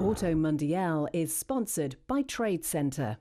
Auto Mundial is sponsored by Trade Centre.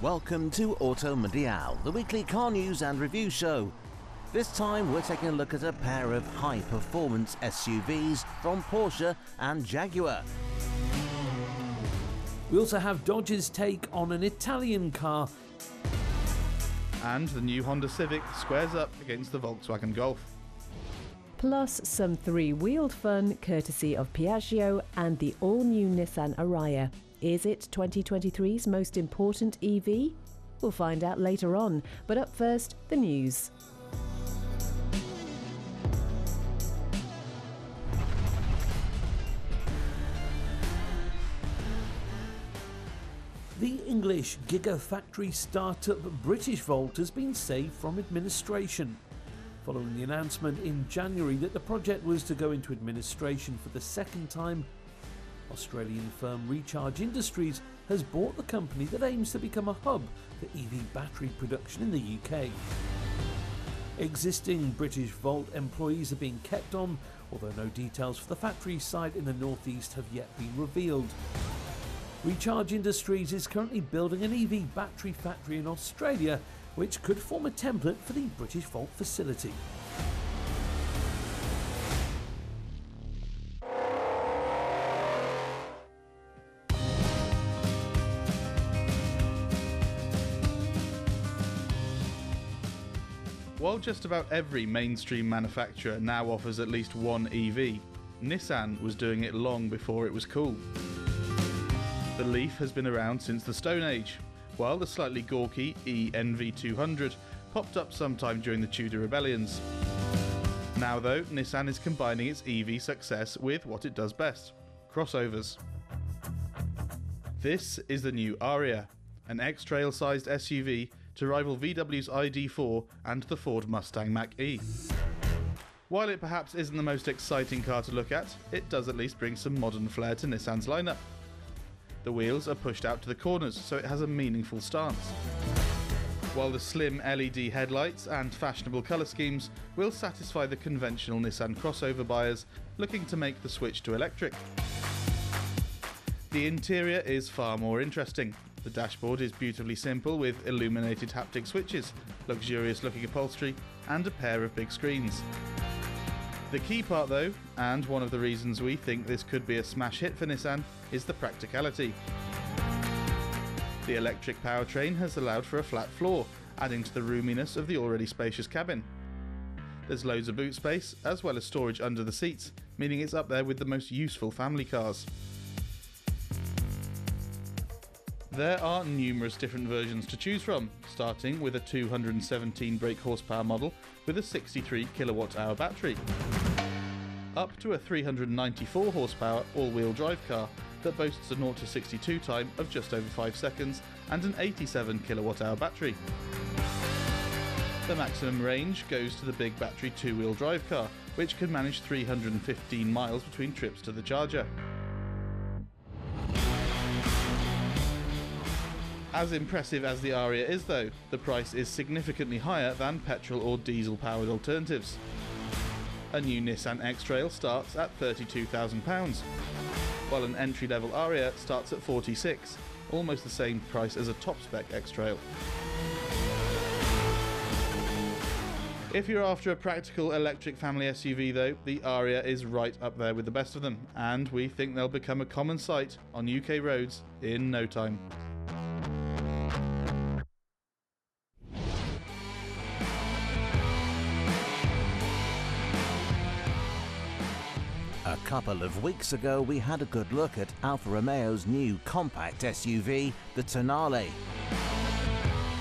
Welcome to Auto Mundial, the weekly car news and review show. This time we're taking a look at a pair of high-performance SUVs from Porsche and Jaguar. We also have Dodge's take on an Italian car. And the new Honda Civic squares up against the Volkswagen Golf. Plus some three-wheeled fun courtesy of Piaggio and the all-new Nissan Ariya. Is it 2023's most important EV? We'll find out later on, but up first, the news. The English gigafactory startup Britishvolt has been saved from administration. Following the announcement in January that the project was to go into administration for the second time, Australian firm Recharge Industries has bought the company that aims to become a hub for EV battery production in the UK. Existing Britishvolt employees are being kept on, although no details for the factory site in the northeast have yet been revealed. Recharge Industries is currently building an EV battery factory in Australia, which could form a template for the Britishvolt facility. While just about every mainstream manufacturer now offers at least one EV, Nissan was doing it long before it was cool. The Leaf has been around since the Stone Age, while the slightly gawky ENV200 popped up sometime during the Tudor rebellions. Now though, Nissan is combining its EV success with what it does best: crossovers. This is the new Ariya, an X-Trail sized SUV to rival VW's ID4 and the Ford Mustang Mach-E. While it perhaps isn't the most exciting car to look at, it does at least bring some modern flair to Nissan's lineup. The wheels are pushed out to the corners so it has a meaningful stance, while the slim LED headlights and fashionable colour schemes will satisfy the conventional Nissan crossover buyers looking to make the switch to electric. The interior is far more interesting. The dashboard is beautifully simple with illuminated haptic switches, luxurious looking upholstery and a pair of big screens. The key part though, and one of the reasons we think this could be a smash hit for Nissan, is the practicality. The electric powertrain has allowed for a flat floor, adding to the roominess of the already spacious cabin. There's loads of boot space, as well as storage under the seats, meaning it's up there with the most useful family cars. There are numerous different versions to choose from, starting with a 217 brake horsepower model with a 63 kWh battery, up to a 394 horsepower all-wheel drive car that boasts a 0 to 62 time of just over 5 seconds and an 87 kWh battery. The maximum range goes to the big battery two-wheel drive car, which can manage 315 miles between trips to the charger. As impressive as the Ariya is though, the price is significantly higher than petrol or diesel powered alternatives. A new Nissan X-Trail starts at £32,000, while an entry-level Ariya starts at £46,000, almost the same price as a top-spec X-Trail. If you're after a practical electric family SUV though, the Ariya is right up there with the best of them, and we think they'll become a common sight on UK roads in no time. A couple of weeks ago we had a good look at Alfa Romeo's new compact SUV, the Tonale.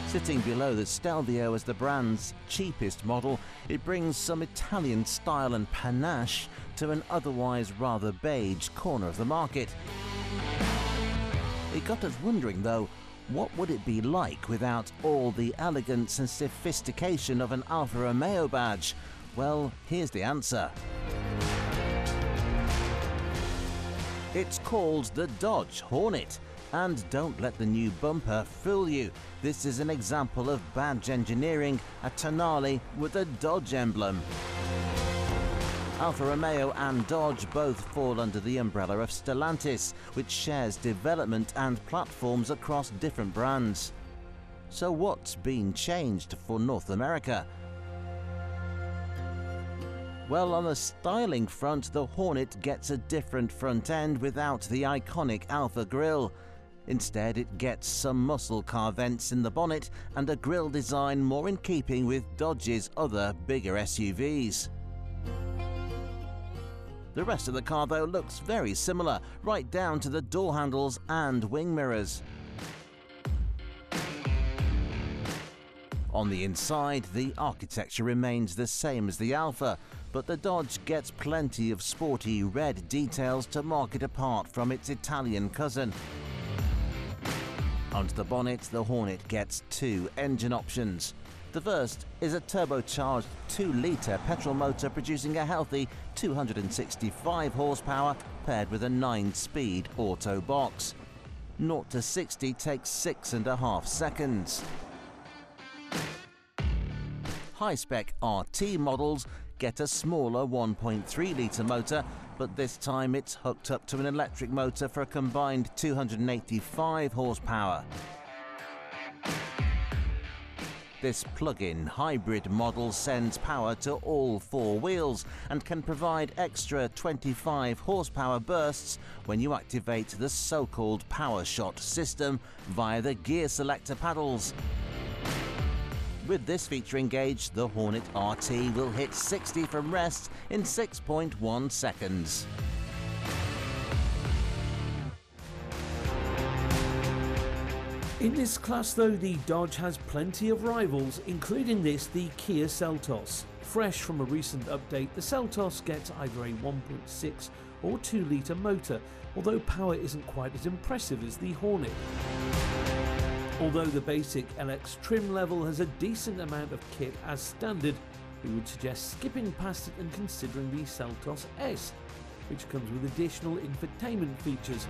Sitting below the Stelvio as the brand's cheapest model, it brings some Italian style and panache to an otherwise rather beige corner of the market. It got us wondering though, what would it be like without all the elegance and sophistication of an Alfa Romeo badge? Well, here's the answer. It's called the Dodge Hornet, and don't let the new bumper fool you. This is an example of badge engineering, a Tonale with a Dodge emblem. Alfa Romeo and Dodge both fall under the umbrella of Stellantis, which shares development and platforms across different brands. So what's been changed for North America? Well, on the styling front, the Hornet gets a different front end without the iconic Alfa grille. Instead, it gets some muscle car vents in the bonnet and a grille design more in keeping with Dodge's other bigger SUVs. The rest of the car, though, looks very similar, right down to the door handles and wing mirrors. On the inside, the architecture remains the same as the Alfa, but the Dodge gets plenty of sporty red details to mark it apart from its Italian cousin. Onto the bonnet, the Hornet gets two engine options. The first is a turbocharged 2-litre petrol motor producing a healthy 265 horsepower paired with a 9-speed auto box. 0 to 60 takes 6.5 seconds. High-spec RT models get a smaller 1.3-litre motor, but this time it's hooked up to an electric motor for a combined 285 horsepower. This plug-in hybrid model sends power to all four wheels and can provide extra 25 horsepower bursts when you activate the so-called power shot system via the gear selector paddles. With this feature engaged, the Hornet RT will hit 60 from rest in 6.1 seconds. In this class though, the Dodge has plenty of rivals, including the Kia Seltos. Fresh from a recent update, the Seltos gets either a 1.6 or 2-litre motor, although power isn't quite as impressive as the Hornet. Although the basic LX trim level has a decent amount of kit as standard, we would suggest skipping past it and considering the Seltos S, which comes with additional infotainment features.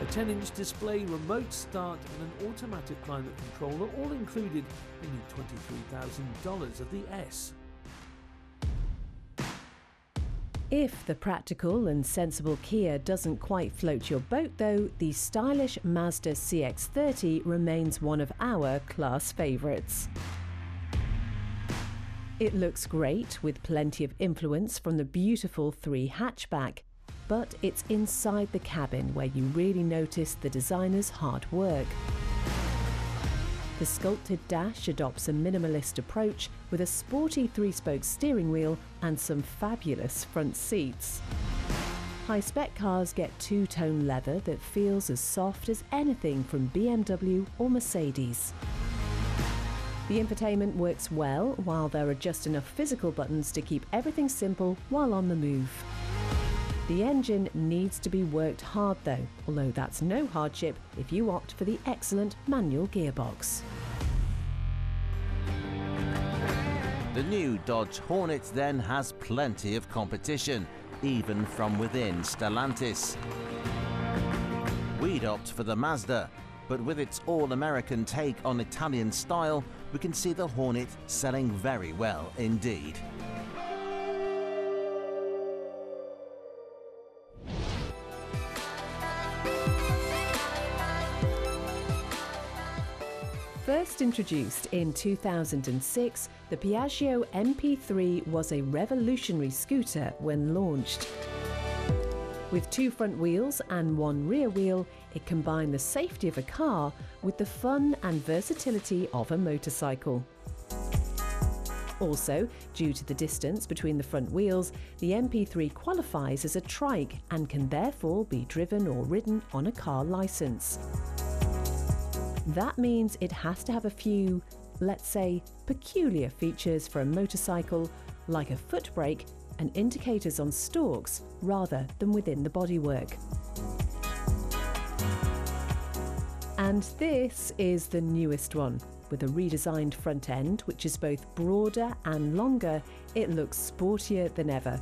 A 10-inch display, remote start and an automatic climate control are all included in the $23,000 of the S. If the practical and sensible Kia doesn't quite float your boat though, the stylish Mazda CX-30 remains one of our class favourites. It looks great with plenty of influence from the beautiful 3 hatchback, but it's inside the cabin where you really notice the designer's hard work. The sculpted dash adopts a minimalist approach with a sporty 3-spoke steering wheel and some fabulous front seats. High-spec cars get two-tone leather that feels as soft as anything from BMW or Mercedes. The infotainment works well, while there are just enough physical buttons to keep everything simple while on the move. The engine needs to be worked hard though, although that's no hardship if you opt for the excellent manual gearbox. The new Dodge Hornet then has plenty of competition, even from within Stellantis. We'd opt for the Mazda, but with its all-American take on Italian style, we can see the Hornet selling very well indeed. First introduced in 2006, the Piaggio MP3 was a revolutionary scooter when launched. With 2 front wheels and 1 rear wheel, it combined the safety of a car with the fun and versatility of a motorcycle. Also, due to the distance between the front wheels, the MP3 qualifies as a trike and can therefore be driven or ridden on a car licence. That means it has to have a few, let's say, peculiar features for a motorcycle, like a foot brake and indicators on stalks rather than within the bodywork. And this is the newest one. With a redesigned front end, which is both broader and longer, it looks sportier than ever.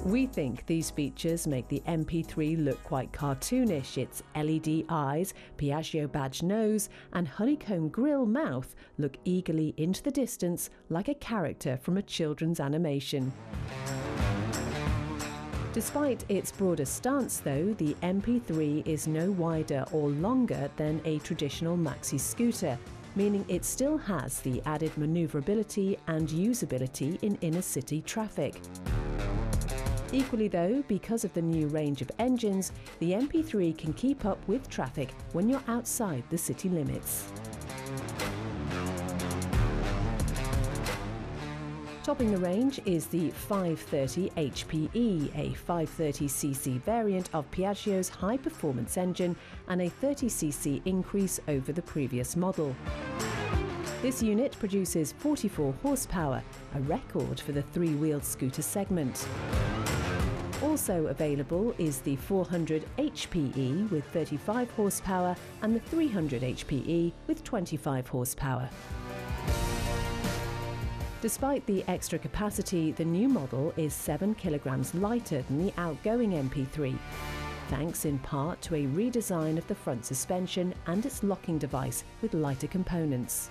We think these features make the MP3 look quite cartoonish. Its LED eyes, Piaggio badge nose and honeycomb grille mouth look eagerly into the distance like a character from a children's animation. Despite its broader stance though, the MP3 is no wider or longer than a traditional maxi scooter, meaning it still has the added manoeuvrability and usability in inner city traffic. Equally though, because of the new range of engines, the MP3 can keep up with traffic when you're outside the city limits. Topping the range is the 530 HPE, a 530cc variant of Piaggio's high-performance engine and a 30cc increase over the previous model. This unit produces 44 horsepower, a record for the three-wheeled scooter segment. Also available is the 400 HPE with 35 horsepower and the 300 HPE with 25 horsepower. Despite the extra capacity, the new model is 7 kilograms lighter than the outgoing MP3, thanks in part to a redesign of the front suspension and its locking device with lighter components.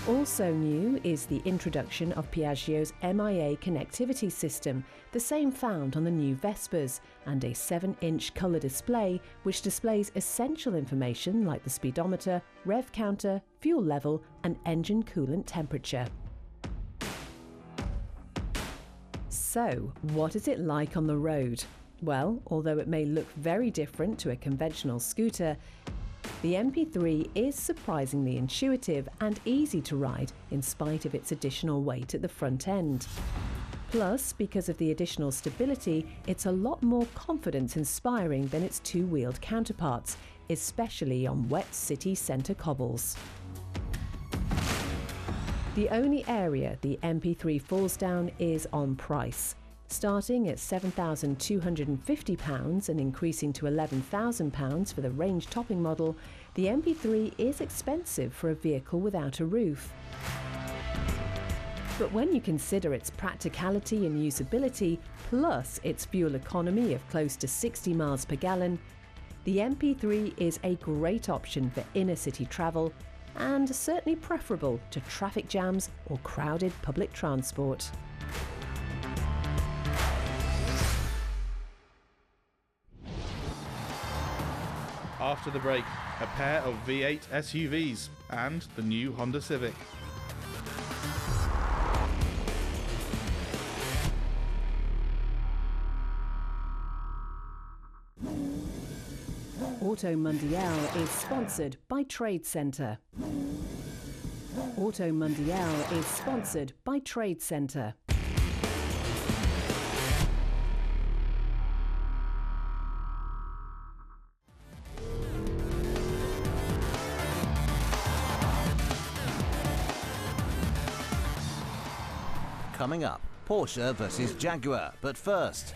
Also new is the introduction of Piaggio's MIA connectivity system, the same found on the new Vespers, and a 7-inch colour display which displays essential information like the speedometer, rev counter, fuel level and engine coolant temperature. So, what is it like on the road? Well, although it may look very different to a conventional scooter, the MP3 is surprisingly intuitive and easy to ride in spite of its additional weight at the front end. Plus, because of the additional stability, it's a lot more confidence-inspiring than its two-wheeled counterparts, especially on wet city centre cobbles. The only area the MP3 falls down is on price. Starting at £7,250 and increasing to £11,000 for the range-topping model, the MP3 is expensive for a vehicle without a roof. But when you consider its practicality and usability, plus its fuel economy of close to 60 miles per gallon, the MP3 is a great option for inner-city travel and certainly preferable to traffic jams or crowded public transport. After the break, a pair of V8 SUVs and the new Honda Civic. Auto Mundial is sponsored by Trade Centre. Auto Mundial is sponsored by Trade Centre. Coming up, Porsche versus Jaguar, but first...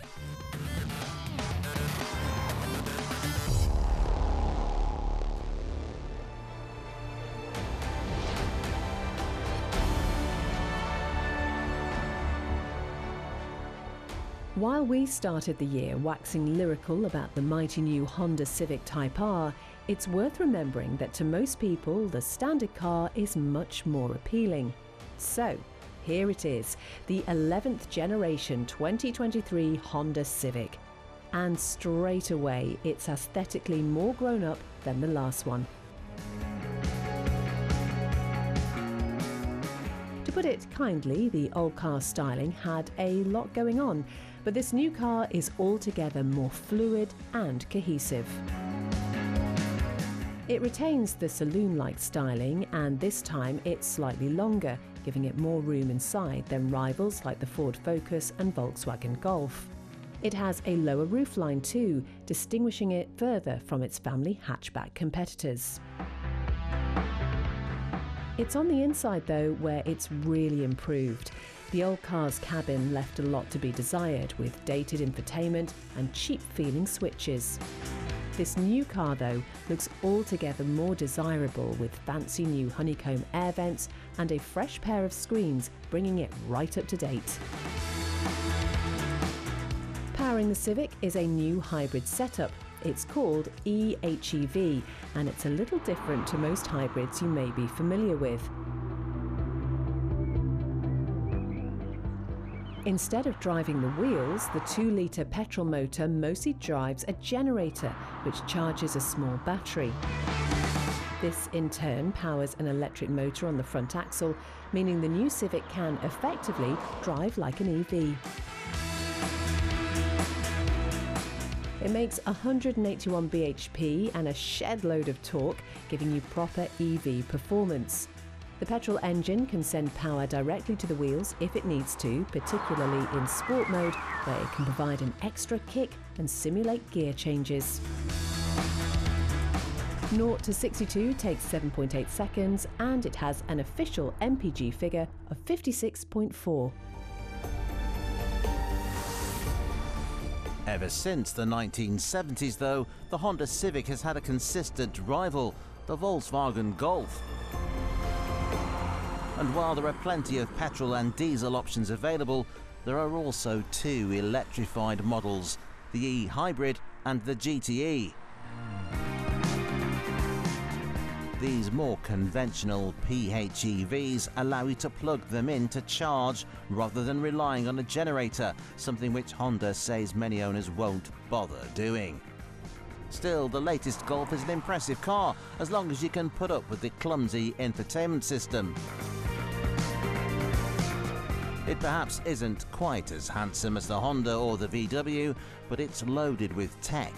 While we started the year waxing lyrical about the mighty new Honda Civic Type R, it's worth remembering that to most people the standard car is much more appealing. So, here it is, the 11th generation 2023 Honda Civic. And straight away, it's aesthetically more grown up than the last one. To put it kindly, the old car styling had a lot going on, but this new car is altogether more fluid and cohesive. It retains the saloon-like styling, and this time it's slightly longer, giving it more room inside than rivals like the Ford Focus and Volkswagen Golf. It has a lower roofline too, distinguishing it further from its family hatchback competitors. It's on the inside though where it's really improved. The old car's cabin left a lot to be desired, with dated infotainment and cheap-feeling switches. This new car though looks altogether more desirable, with fancy new honeycomb air vents and a fresh pair of screens, bringing it right up to date. Powering the Civic is a new hybrid setup. It's called eHEV, and it's a little different to most hybrids you may be familiar with. Instead of driving the wheels, the 2-litre petrol motor mostly drives a generator, which charges a small battery. This in turn powers an electric motor on the front axle, meaning the new Civic can effectively drive like an EV. It makes 181 bhp and a shed load of torque, giving you proper EV performance. The petrol engine can send power directly to the wheels if it needs to, particularly in sport mode, where it can provide an extra kick and simulate gear changes. 0 to 62 takes 7.8 seconds, and it has an official MPG figure of 56.4. Ever since the 1970s though, the Honda Civic has had a consistent rival, the Volkswagen Golf. And while there are plenty of petrol and diesel options available, there are also 2 electrified models, the e-Hybrid and the GTE. These more conventional PHEVs allow you to plug them in to charge rather than relying on a generator, something which Honda says many owners won't bother doing. Still, the latest Golf is an impressive car, as long as you can put up with the clumsy infotainment system. It perhaps isn't quite as handsome as the Honda or the VW, but it's loaded with tech.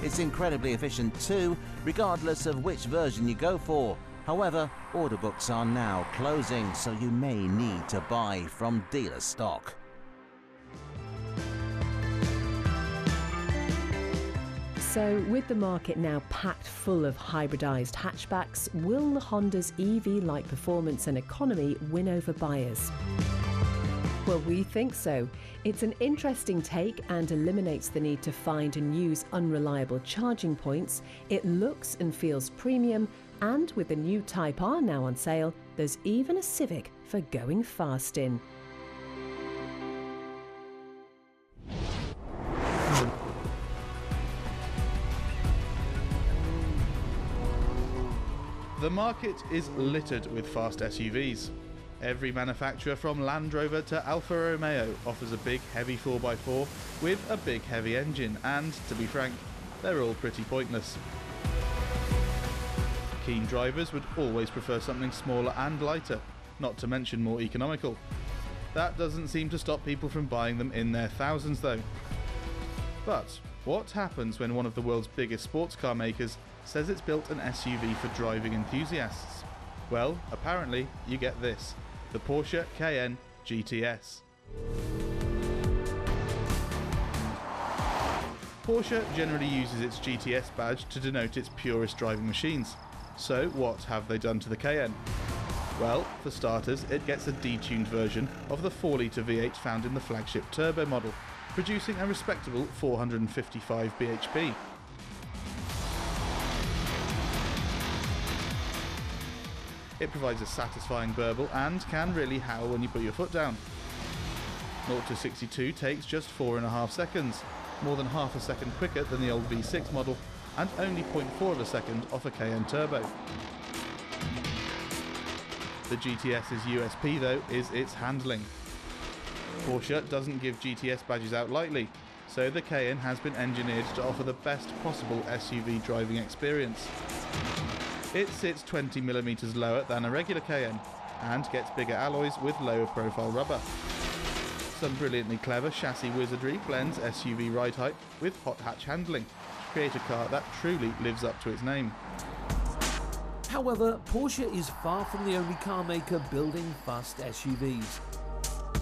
It's incredibly efficient too, regardless of which version you go for. However, order books are now closing, so you may need to buy from dealer stock. So, with the market now packed full of hybridised hatchbacks, will the Honda's EV-like performance and economy win over buyers? Well, we think so. It's an interesting take and eliminates the need to find and use unreliable charging points. It looks and feels premium, and with the new Type R now on sale, there's even a Civic for going fast in. The market is littered with fast SUVs. Every manufacturer from Land Rover to Alfa Romeo offers a big heavy 4x4 with a big heavy engine, and to be frank, they're all pretty pointless. Keen drivers would always prefer something smaller and lighter, not to mention more economical. That doesn't seem to stop people from buying them in their thousands though. But what happens when one of the world's biggest sports car makers says it's built an SUV for driving enthusiasts? Well, apparently you get this, the Porsche Cayenne GTS. Porsche generally uses its GTS badge to denote its purest driving machines. So what have they done to the Cayenne? Well, for starters, it gets a detuned version of the 4-litre V8 found in the flagship turbo model, producing a respectable 455 bhp. It provides a satisfying burble and can really howl when you put your foot down. 0 to 62 takes just 4.5 seconds, more than half a second quicker than the old V6 model, and only 0.4 of a second off a Cayenne Turbo. The GTS's USP though is its handling. Porsche doesn't give GTS badges out lightly, so the Cayenne has been engineered to offer the best possible SUV driving experience. It sits 20mm lower than a regular Cayenne and gets bigger alloys with lower profile rubber. Some brilliantly clever chassis wizardry blends SUV ride height with hot hatch handling, create a car that truly lives up to its name. However, Porsche is far from the only car maker building fast SUVs.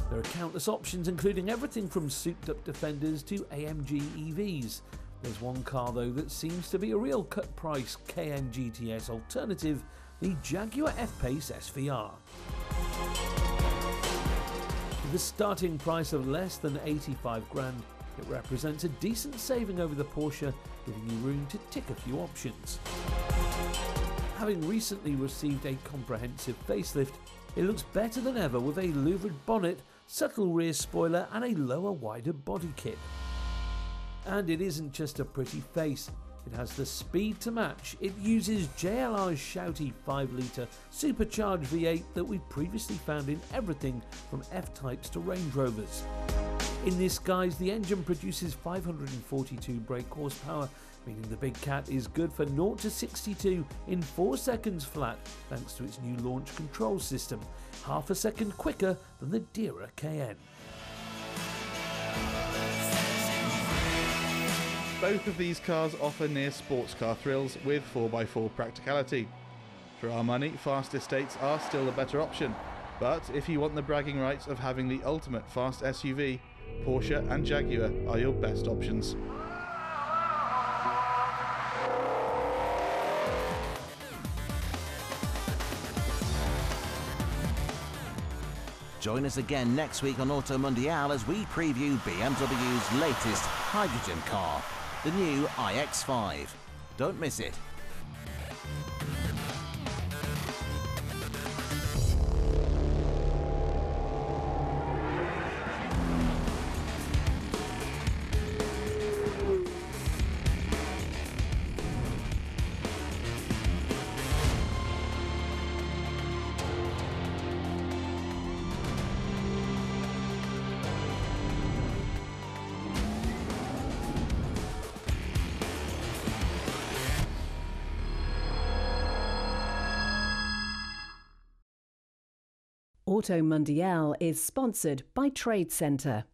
There are countless options, including everything from souped-up Defenders to AMG EVs. There's one car though that seems to be a real cut-price KN GTS alternative, the Jaguar F-Pace SVR. With a starting price of less than 85 grand, it represents a decent saving over the Porsche, giving you room to tick a few options. Having recently received a comprehensive facelift, it looks better than ever with a louvered bonnet, subtle rear spoiler and a lower, wider body kit. And it isn't just a pretty face, it has the speed to match. It uses JLR's shouty 5-litre supercharged V8 that we've previously found in everything from F-Types to Range Rovers. In this guise, the engine produces 542 brake horsepower, meaning the big cat is good for 0 to 62 in 4 seconds flat thanks to its new launch control system, half a second quicker than the dearer Cayenne. Both of these cars offer near sports car thrills with 4x4 practicality. For our money, fast estates are still the better option, but if you want the bragging rights of having the ultimate fast SUV, Porsche and Jaguar are your best options. Join us again next week on Auto Mundial as we preview BMW's latest hydrogen car, the new iX5. Don't miss it. Auto Mundial is sponsored by Trade Centre.